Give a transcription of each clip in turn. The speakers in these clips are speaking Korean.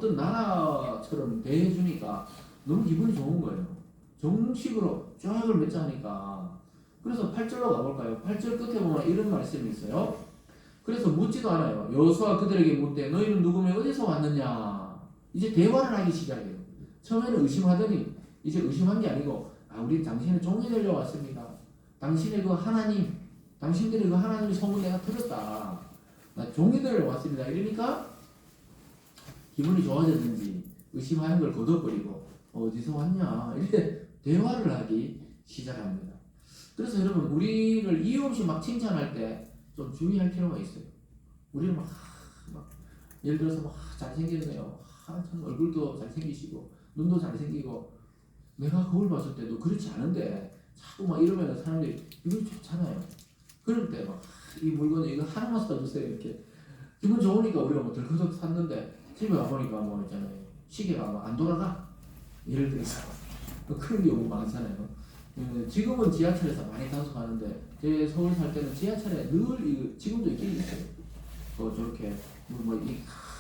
어떤 나라처럼 대해주니까 너무 기분이 좋은 거예요. 정식으로 쫙을 맺자니까. 그래서 8절로 가볼까요? 8절 끝에 보면 이런 말씀이 있어요. 그래서 묻지도 않아요. 여호수아 그들에게 묻되 너희는 누구며 어디서 왔느냐. 이제 대화를 하기 시작해요. 처음에는 의심하더니 이제 의심한 게 아니고 우리 당신의 종이 되려 왔습니다. 당신의 그 하나님, 당신들의 그 하나님의 소문 내가 들었다. 나 종이 되려 왔습니다. 이러니까 기분이 좋아졌는지 의심하는 걸 거둬버리고 어디서 왔냐 이렇게 대화를 하기 시작합니다. 그래서 여러분 우리를 이유 없이 막 칭찬할 때 좀 주의할 필요가 있어요. 우리는 막 예를 들어서 막 잘생겼네요. 참 얼굴도 잘생기시고 눈도 잘생기고 내가 거울 봤을 때도 그렇지 않은데 자꾸 막 이러면 사람들이 이거 좋잖아요. 그럴 때 막 이 물건 이거 하나만 써주세요 이렇게 기분 좋으니까 우리가 뭐 덜커덕 샀는데 집에 와보니까 뭐 있잖아요. 시계가 뭐 안 돌아가 예를 들어서 그런 경우 많잖아요. 지금은 지하철에서 많이 타서 가는데 제 서울 살 때는 지하철에 늘 지금도 있긴 있어요. 저렇게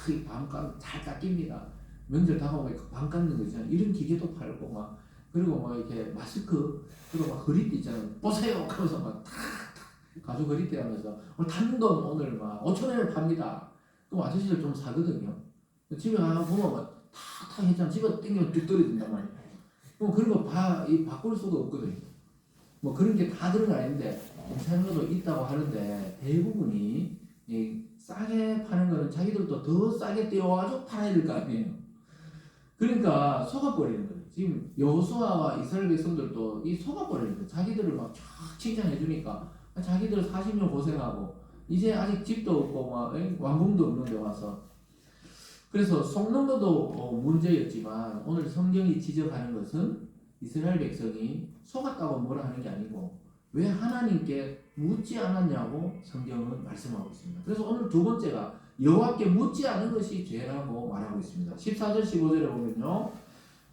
이 반값 잘 깎입니다. 명절 다가오면 반 깎는 거 있잖아요. 이런 기계도 팔고 막 그리고 뭐 이렇게 마스크 그리고 막 허리띠 있잖아요. 보세요. 그러면서 막 가죽 허리띠 하면서 오늘 탔는 돈 오늘 막 5,000원에 팝니다. 그럼 아저씨들 좀 사거든요. 집에 가서 보면 탁탁 했잖아. 집에 땡기면 뚝 떨어진단 말이에요. 뭐 그런 거 바꿀 수도 없거든요. 뭐 그런 게 다 들어가 있는데 생각도 있다고 하는데 대부분이 싸게 파는 거는 자기들도 더 싸게 떼어가지고 팔아야 될 거 아니에요. 그러니까 속아버리는 거예요. 지금 여호수아와 이스라엘 백성들도 속아버리는 거예요. 자기들을 막 쫙 칭찬해 주니까 자기들 40년 고생하고 이제 아직 집도 없고 막 왕궁도 없는데 와서 그래서 속는 것도 문제였지만 오늘 성경이 지적하는 것은 이스라엘 백성이 속았다고 뭐라 하는 게 아니고 왜 하나님께 묻지 않았냐고 성경은 말씀하고 있습니다. 그래서 오늘 두 번째가 여호와께 묻지 않은 것이 죄라고 말하고 있습니다. 14절 15절에 보면요.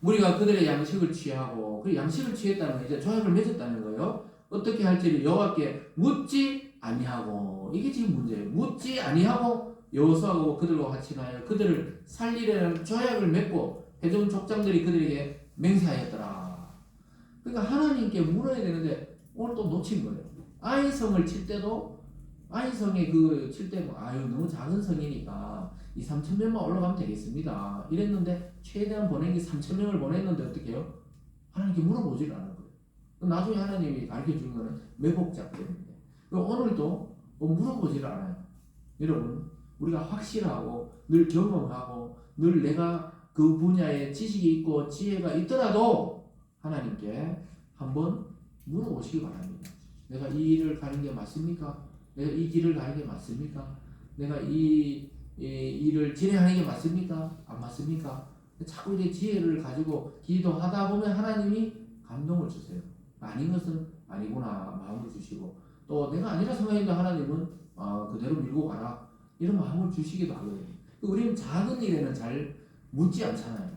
우리가 그들의 양식을 취하고 그 양식을 취했다는 건 이제 조약을 맺었다는 거예요. 어떻게 할지를 여호와께 묻지 아니하고 이게 지금 문제예요. 묻지 아니하고 여호수아하고 그들과 같이 나여 그들을 살리려는 조약을 맺고 회중 족장들이 그들에게 맹세하였더라. 그러니까 하나님께 물어야 되는데 오늘 또 놓친 거예요. 아이성을 칠 때도 아이성의 칠 때 너무 작은 성이니까 3,000명만 올라가면 되겠습니다. 이랬는데 최대한 보낸 게 3,000명을 보냈는데 어떻게 해요? 하나님께 물어보질 않은 거예요. 나중에 하나님이 가르쳐 주는 거는 매복작전인데 오늘도 물어보질 않아요. 여러분 우리가 확실하고 늘 경험하고 늘 내가 그 분야에 지식이 있고 지혜가 있더라도 하나님께 한번 물어보시기 바랍니다. 내가 이 일을 가는 게 맞습니까? 내가 이 길을 가는 게 맞습니까? 내가 이 일을 진행하는 게 맞습니까? 안 맞습니까? 자꾸 이제 지혜를 가지고 기도하다 보면 하나님이 감동을 주세요. 아닌 것은 아니구나 마음을 주시고 또 내가 아니라 생각했는데 하나님은 그대로 밀고 가라 이런 마음을 주시기도 하거든요. 우리는 작은 일에는 잘 묻지 않잖아요.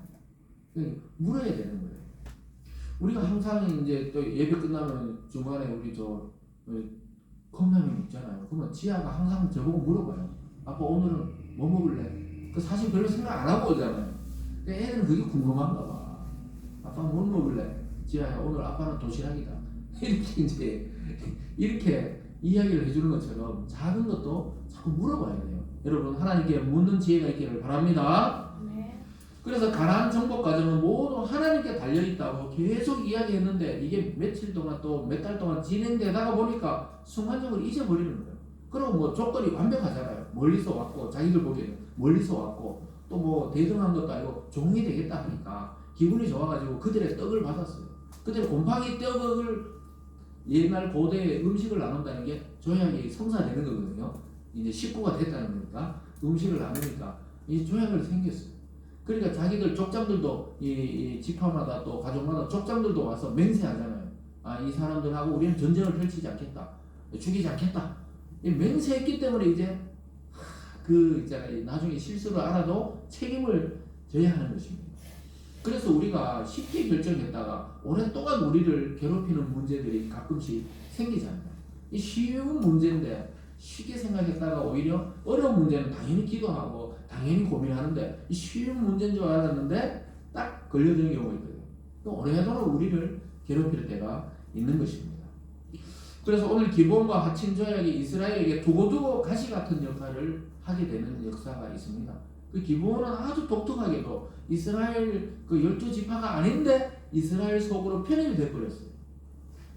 물어야 되는 거예요. 우리가 항상 이제 또 예배 끝나면 중간에 우리 컵라면 있잖아요. 그러면 지아가 항상 저보고 물어봐요. 아빠 오늘은 뭐 먹을래? 사실 별로 생각 안 하고 오잖아요. 애들은 그게 궁금한가 봐. 아빠 뭘 먹을래? 지아야 오늘 아빠는 도시락이다. 이렇게 이야기를 해주는 것처럼 작은 것도 자꾸 물어봐야 돼요. 여러분 하나님께 묻는 지혜가 있기를 바랍니다. 네. 그래서 가나안 정복 과정은 모두 하나님께 달려있다고 계속 이야기했는데 이게 며칠 동안 또 몇 달 동안 진행되다가 보니까 순간적으로 잊어버리는 거예요. 그리고 뭐 조건이 완벽하잖아요. 멀리서 왔고 자기들 보기에는 멀리서 왔고 또 뭐 대등한 것도 아니고 종이 되겠다 하니까 기분이 좋아가지고 그들의 떡을 받았어요. 그들 곰팡이 떡을 옛날 고대에 음식을 나눈다는 게 조약이 성사되는 거거든요. 이제 식구가 됐다는 거니까 음식을 나누니까 이 조약을 생겼어요. 그러니까 자기들 족장들도 이 지파마다 또 가족마다 족장들도 와서 맹세하잖아요. 이 사람들하고 우리는 전쟁을 펼치지 않겠다. 죽이지 않겠다. 이 맹세했기 때문에 이제 있잖아요. 나중에 실수를 알아도 책임을 져야 하는 것입니다. 그래서 우리가 쉽게 결정했다가 오랫동안 우리를 괴롭히는 문제들이 가끔씩 생기잖아요. 이 쉬운 문제인데 쉽게 생각했다가 오히려 어려운 문제는 당연히 기도하고 당연히 고민하는데 쉬운 문제인 줄 알았는데 딱 걸려드는 경우가 있거든요. 오래도록 우리를 괴롭힐 때가 있는 것입니다. 그래서 오늘 기브온과 하친 조약이 이스라엘에게 두고두고 가시 같은 역할을 하게 되는 역사가 있습니다. 그 기브온은 아주 독특하게도 이스라엘 그 12지파가 아닌데 이스라엘 속으로 편입이 되어버렸어요.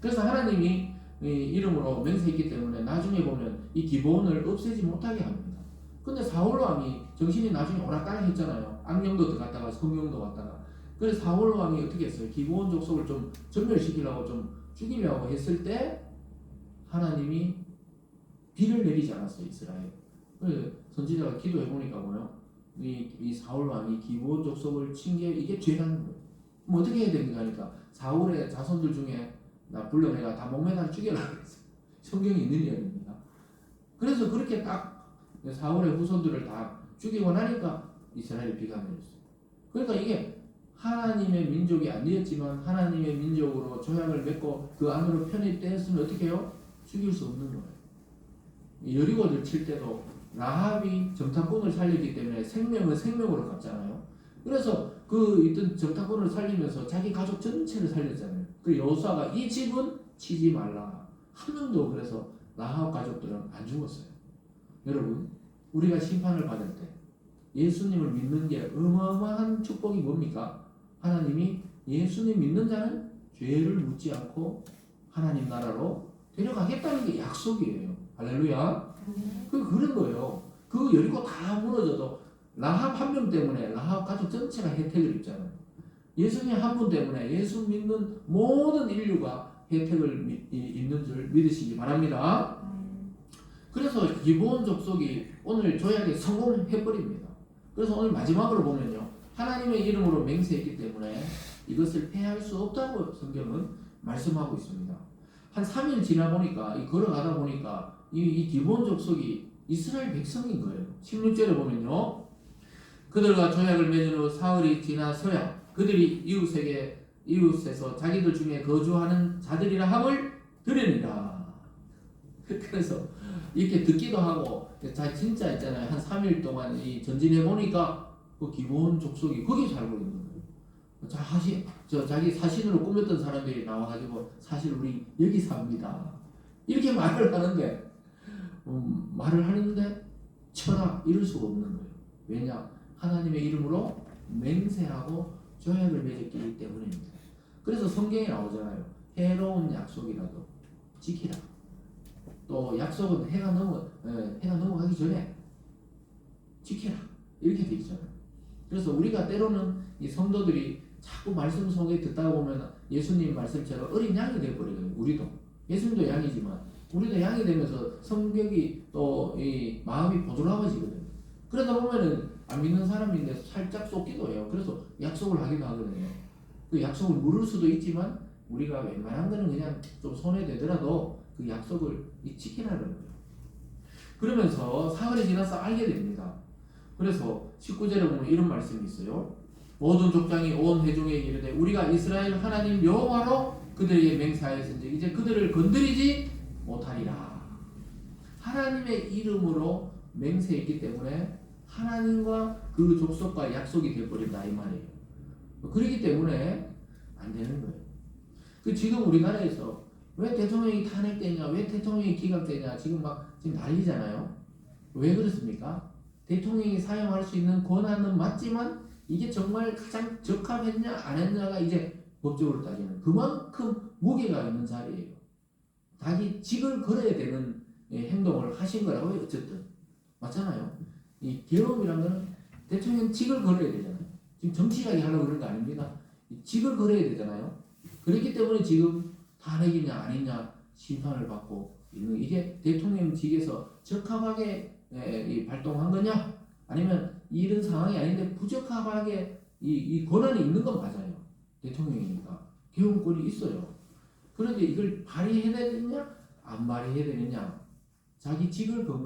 그래서 하나님이 이 이름으로 맹세했기 때문에 나중에 보면 이 기브온을 없애지 못하게 합니다. 근데 사울 왕이 정신이 나중에 오락가락했잖아요. 악령도 들어갔다가 성령도 갔다가. 그래서 사울 왕이 어떻게 했어요? 기브온 족속을 좀 전멸시키려고 좀 죽이려고 했을 때 하나님이 비를 내리지 않았어요, 이스라엘. 그래서 선지자가 기도해 보니까 뭐요? 이 사울 왕이 기브온 족속을 친 게 이게 죄라는 거예요. 뭐 어떻게 해야 됩니까? 하니까 사울의 자손들 중에 나 불러내가 다 목매달 죽여라 그랬어요. 성경에 있는 이야기입니다. 그래서 그렇게 딱 사울의 후손들을 다 죽이고 나니까 이스라엘이 비가 내렸어요. 그러니까 이게 하나님의 민족이 아니었지만 하나님의 민족으로 조약을 맺고 그 안으로 편입되었으면 어떻게 해요? 죽일 수 없는 거예요. 여리고를 칠 때도 라합이 정탐꾼을 살렸기 때문에 생명은 생명으로 갚잖아요. 그래서 그 있던 정탐꾼을 살리면서 자기 가족 전체를 살렸잖아요. 그 여호수아가 이 집은 치지 말라. 한 명도 그래서 라합 가족들은 안 죽었어요. 여러분, 우리가 심판을 받을 때 예수님을 믿는 게 어마어마한 축복이 뭡니까? 하나님이 예수님 믿는 자는 죄를 묻지 않고 하나님 나라로 데려가겠다는 게 약속이에요. 할렐루야. 그런 거예요. 그 여리고 다 무너져도 라합 한 명 때문에 라합 가족 전체가 혜택을 입잖아요. 예수님 한 분 때문에 예수 믿는 모든 인류가 혜택을 입는 줄 믿으시기 바랍니다. 그래서 기브온 족속이 오늘 조약에 성공해버립니다. 그래서 오늘 마지막으로 보면요, 하나님의 이름으로 맹세했기 때문에 이것을 패할 수 없다고 성경은 말씀하고 있습니다. 한 3일 지나 보니까 걸어가다 보니까 이 기브온 족속이 이스라엘 백성인 거예요. 16절에 보면요, 그들과 조약을 맺은 후 사흘이 지나서야 그들이 이웃에서 자기들 중에 거주하는 자들이라 함을 들으니라. 그래서 이렇게 듣기도 하고 진짜 있잖아요. 한 3일 동안 이 전진해 보니까 그 기브온 족속이 거기 살고 있는 거예요. 자기 사신으로 꾸몄던 사람들이 나와가지고 사실 우리 여기 삽니다. 이렇게 말을 하는데 철학 이룰 수가 없는 거예요. 왜냐? 하나님의 이름으로 맹세하고 조약을 맺었기 때문입니다. 그래서 성경에 나오잖아요. 해로운 약속이라도 지키라. 또 약속은 해가 넘어가기 전에 지키라. 이렇게 돼 있잖아요. 그래서 우리가 때로는 이 성도들이 자꾸 말씀 속에 듣다 보면 예수님 말씀처럼 어린 양이 되어버리거든요. 우리도. 예수님도 양이지만 우리도 양이 되면서 성격이 또 이 마음이 보드라워지거든요. 그러다 보면은 안 믿는 사람인데 살짝 쏟기도 해요. 그래서 약속을 하기도 하거든요. 그 약속을 물을 수도 있지만 우리가 웬만한 거는 그냥 좀 손에 대더라도 그 약속을 지키라는 거예요. 그러면서 사흘이 지나서 알게 됩니다. 그래서 19절에 보면 이런 말씀이 있어요. 모든 족장이 온 회중에게 이르되 우리가 이스라엘 하나님 여호와로 그들에게 맹세하였은지 이제 그들을 건드리지 못하리라. 하나님의 이름으로 맹세했기 때문에 하나님과 그 족속과 약속이 되어버린다 이 말이에요. 그렇기 때문에 안 되는 거예요. 지금 우리나라에서 왜 대통령이 탄핵되냐, 왜 대통령이 기각되냐 지금 난리잖아요. 왜 그렇습니까? 대통령이 사용할 수 있는 권한은 맞지만 이게 정말 가장 적합했냐 안 했냐가 이제 법적으로 따지는 그만큼 무게가 있는 자리예요. 자기 직을 걸어야 되는 행동을 하신 거라고요. 어쨌든 맞잖아요. 이 계엄이란 거는 대통령 직을 걸어야 되잖아요. 지금 정치자기 하려고 그런 거 아닙니다. 직을 걸어야 되잖아요. 그렇기 때문에 지금 탄핵이냐 아니냐 심판을 받고 있는 이게 대통령 직에서 적합하게 발동한 거냐 아니면 이런 상황이 아닌데 부적합하게 이 권한이 있는 건 맞아요. 대통령이니까 계엄권이 있어요. 그런데 이걸 발휘해야 되느냐 안 발휘해야 되느냐 자기 직을